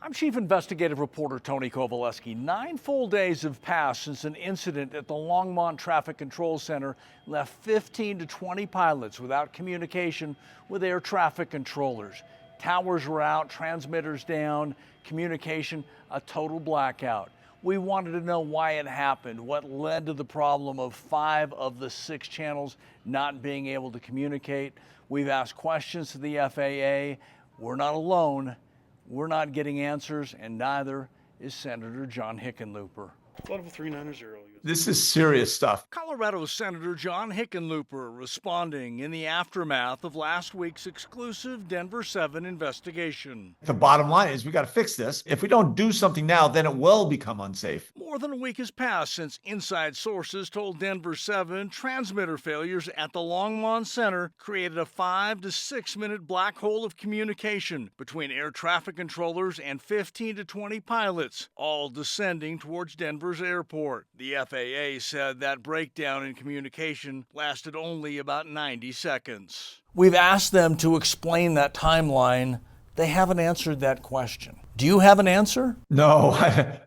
I'm Chief Investigative Reporter Tony Kowaleski. 9 full days have passed since an incident at the Longmont Traffic Control Center left 15 to 20 pilots without communication with air traffic controllers. Towers were out, transmitters down, communication a total blackout. We wanted to know why it happened, what led to the problem of 5 of the 6 channels not being able to communicate. We've asked questions to the FAA. We're not alone. We're not getting answers, and neither is Senator John Hickenlooper. Level 390. This is serious stuff. Colorado Senator John Hickenlooper responding in the aftermath of last week's exclusive Denver 7 investigation. The bottom line is we got to fix this. If we don't do something now, then it will become unsafe. More than a week has passed since inside sources told Denver 7 transmitter failures at the Longmont Center created a 5 to 6 minute black hole of communication between air traffic controllers and 15 to 20 pilots, all descending towards Denver's airport. The FAA said that breakdown in communication lasted only about 90 seconds. We've asked them to explain that timeline. They haven't answered that question. Do you have an answer? No,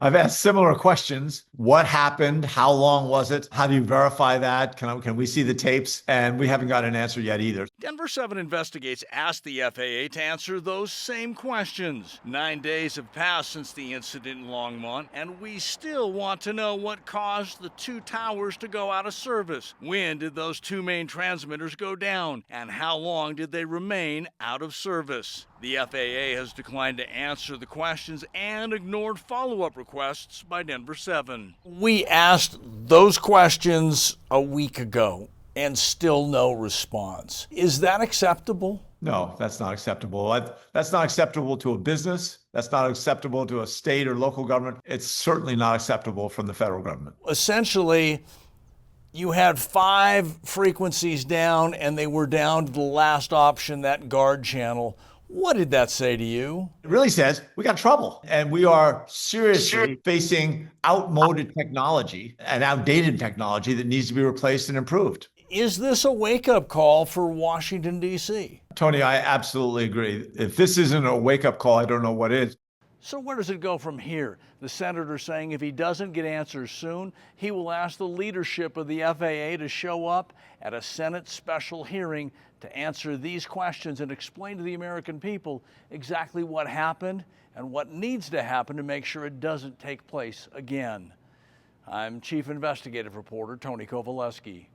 I've asked similar questions. What happened? How long was it? How do you verify that? Can we see the tapes? And we haven't got an answer yet either. Denver 7 Investigates asked the FAA to answer those same questions. 9 days have passed since the incident in Longmont, and we still want to know what caused the 2 towers to go out of service. When did those 2 main transmitters go down? And how long did they remain out of service? The FAA has declined to answer the questions and ignored follow-up requests by Denver 7. We asked those questions a week ago and still no response. Is that acceptable? No, that's not acceptable. That's not acceptable to a business. That's not acceptable to a state or local government. It's certainly not acceptable from the federal government. Essentially, you had 5 frequencies down and they were down to the last option, that guard channel. What did that say to you? It really says we got trouble, and we are seriously facing outmoded technology and outdated technology that needs to be replaced and improved. Is this a wake-up call for Washington, D.C.? Tony, I absolutely agree. If this isn't a wake-up call, I don't know what is. So where does it go from here? The senator saying if he doesn't get answers soon, he will ask the leadership of the FAA to show up at a Senate special hearing to answer these questions and explain to the American people exactly what happened and what needs to happen to make sure it doesn't take place again. I'm Chief Investigative Reporter Tony Kowaleski.